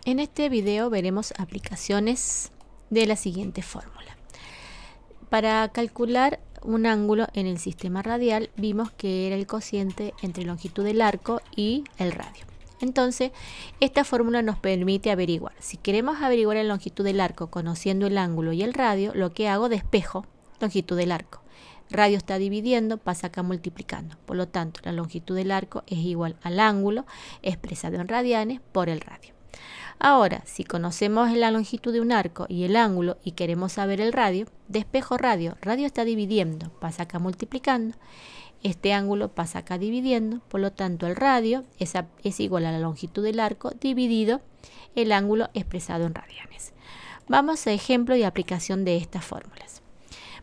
En este video veremos aplicaciones de la siguiente fórmula. Para calcular un ángulo en el sistema radial vimos que era el cociente entre longitud del arco y el radio. Entonces, esta fórmula nos permite averiguar. Si queremos averiguar la longitud del arco conociendo el ángulo y el radio, lo que hago, despejo longitud del arco. Radio está dividiendo, pasa acá multiplicando. Por lo tanto, la longitud del arco es igual al ángulo expresado en radianes por el radio. Ahora, si conocemos la longitud de un arco y el ángulo y queremos saber el radio, despejo radio. Radio está dividiendo, pasa acá multiplicando. Este ángulo pasa acá dividiendo, por lo tanto el radio es igual a la longitud del arco dividido el ángulo expresado en radianes. Vamos a ejemplo y aplicación de estas fórmulas.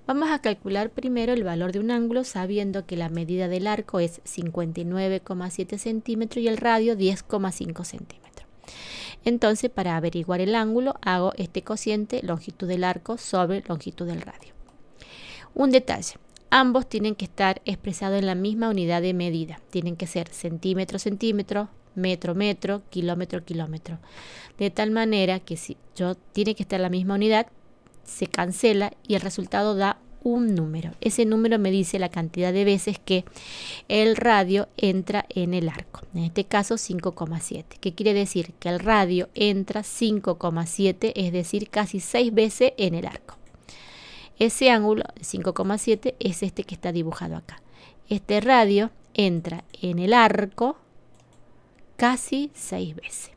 Vamos a calcular primero el valor de un ángulo sabiendo que la medida del arco es 59,7 centímetros y el radio 10,5 centímetros. Entonces, para averiguar el ángulo, hago este cociente longitud del arco sobre longitud del radio. Un detalle. Ambos tienen que estar expresados en la misma unidad de medida. Tienen que ser centímetro, centímetro, metro, metro, kilómetro, kilómetro. De tal manera que si tiene que estar en la misma unidad, se cancela y el resultado da un número. Ese número me dice la cantidad de veces que el radio entra en el arco. En este caso 5,7. ¿Qué quiere decir? Que el radio entra 5,7, es decir, casi 6 veces en el arco. Ese ángulo, 5,7, es este que está dibujado acá. Este radio entra en el arco casi 6 veces.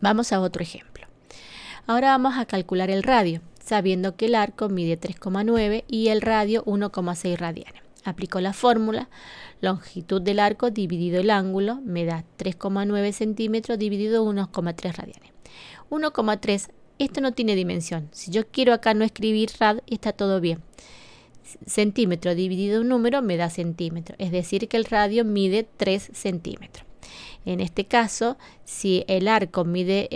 Vamos a otro ejemplo. Ahora vamos a calcular el radio, sabiendo que el arco mide 3,9 y el radio 1,6 radianes. Aplico la fórmula, longitud del arco dividido el ángulo me da 3,9 centímetros dividido 1,3 radianes. 1,3, esto no tiene dimensión. Si yo quiero acá no escribir rad, está todo bien. Centímetro dividido un número me da centímetro, es decir que el radio mide 3 centímetros. En este caso, si el arco mide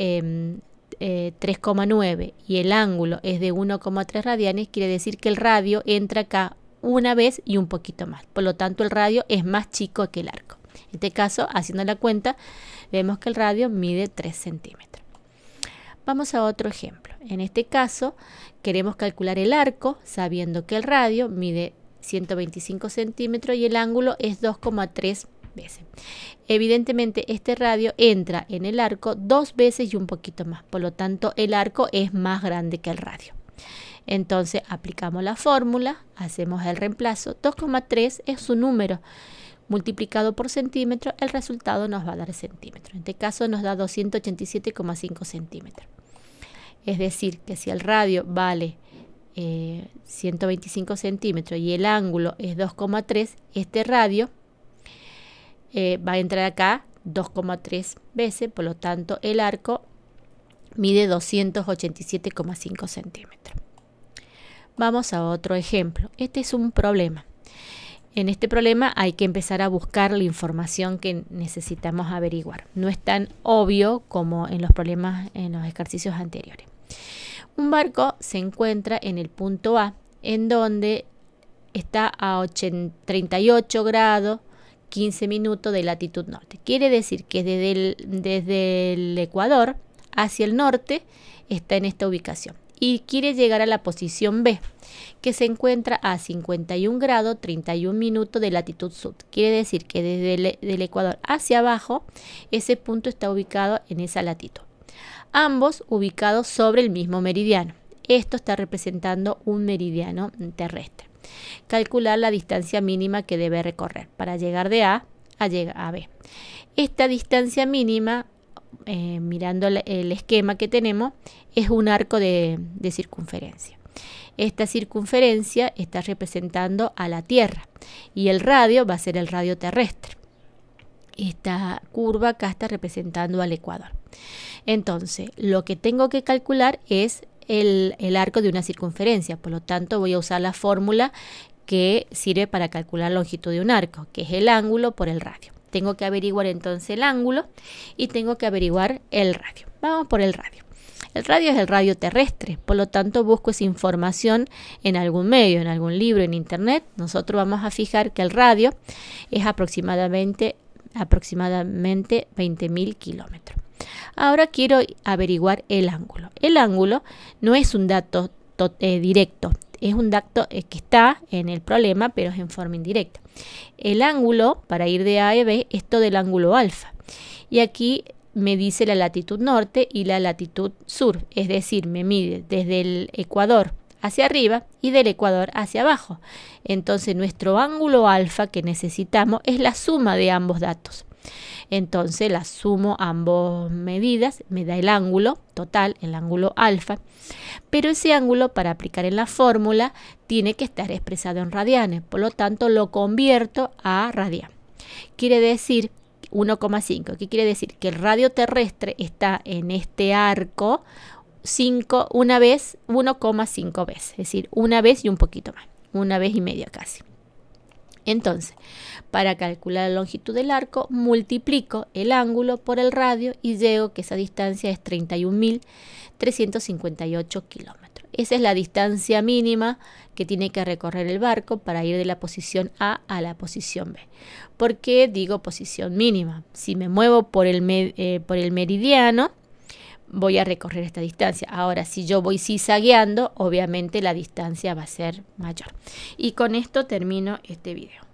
3,9 y el ángulo es de 1,3 radianes, quiere decir que el radio entra acá una vez y un poquito más. Por lo tanto, el radio es más chico que el arco. En este caso, haciendo la cuenta, vemos que el radio mide 3 centímetros. Vamos a otro ejemplo. En este caso, queremos calcular el arco sabiendo que el radio mide 125 centímetros y el ángulo es 2,3 veces. Evidentemente, este radio entra en el arco 2 veces y un poquito más. Por lo tanto, el arco es más grande que el radio. Entonces, aplicamos la fórmula, hacemos el reemplazo. 2,3 es su número. Multiplicado por centímetro, el resultado nos va a dar centímetros. En este caso, nos da 287,5 centímetros. Es decir, que si el radio vale 125 centímetros y el ángulo es 2,3, este radio va a entrar acá 2,3 veces, por lo tanto el arco mide 287,5 centímetros. Vamos a otro ejemplo. Este es un problema. En este problema hay que empezar a buscar la información que necesitamos averiguar. No es tan obvio como en los problemas en los ejercicios anteriores. Un barco se encuentra en el punto A, en donde está a 38 grados 15 minutos de latitud norte. Quiere decir que desde el Ecuador hacia el norte está en esta ubicación y quiere llegar a la posición B, que se encuentra a 51 grados 31 minutos de latitud sur. Quiere decir que desde el Ecuador hacia abajo, ese punto está ubicado en esa latitud. Ambos ubicados sobre el mismo meridiano. Esto está representando un meridiano terrestre. Calcular la distancia mínima que debe recorrer para llegar de A a B. Esta distancia mínima, mirando el esquema que tenemos, es un arco de circunferencia. Esta circunferencia está representando a la Tierra y el radio va a ser el radio terrestre. Esta curva acá está representando al Ecuador. Entonces, lo que tengo que calcular es el arco de una circunferencia. Por lo tanto, voy a usar la fórmula que sirve para calcular la longitud de un arco, que es el ángulo por el radio. Tengo que averiguar entonces el ángulo y tengo que averiguar el radio. Vamos por el radio. El radio es el radio terrestre, por lo tanto busco esa información en algún medio, en algún libro, en internet. Nosotros vamos a fijar que el radio es aproximadamente 20.000 kilómetros. Ahora quiero averiguar el ángulo. El ángulo no es un dato directo, es un dato que está en el problema, pero es en forma indirecta. El ángulo, para ir de A a B, es todo el ángulo alfa. Y aquí me dice la latitud norte y la latitud sur, es decir, me mide desde el ecuador hacia arriba y del ecuador hacia abajo. Entonces nuestro ángulo alfa que necesitamos es la suma de ambos datos. Entonces la sumo ambas medidas, me da el ángulo total, el ángulo alfa, pero ese ángulo para aplicar en la fórmula tiene que estar expresado en radianes, por lo tanto lo convierto a radian. Quiere decir 1,5, ¿qué quiere decir? Que el radio terrestre está en este arco 1,5 veces, es decir, una vez y un poquito más, una vez y media casi. Entonces, para calcular la longitud del arco, multiplico el ángulo por el radio y llego que esa distancia es 31.358 kilómetros. Esa es la distancia mínima que tiene que recorrer el barco para ir de la posición A a la posición B. ¿Por qué digo posición mínima? Si me muevo por el meridiano, voy a recorrer esta distancia. Ahora, si yo voy zigzagueando, obviamente la distancia va a ser mayor. Y con esto termino este video.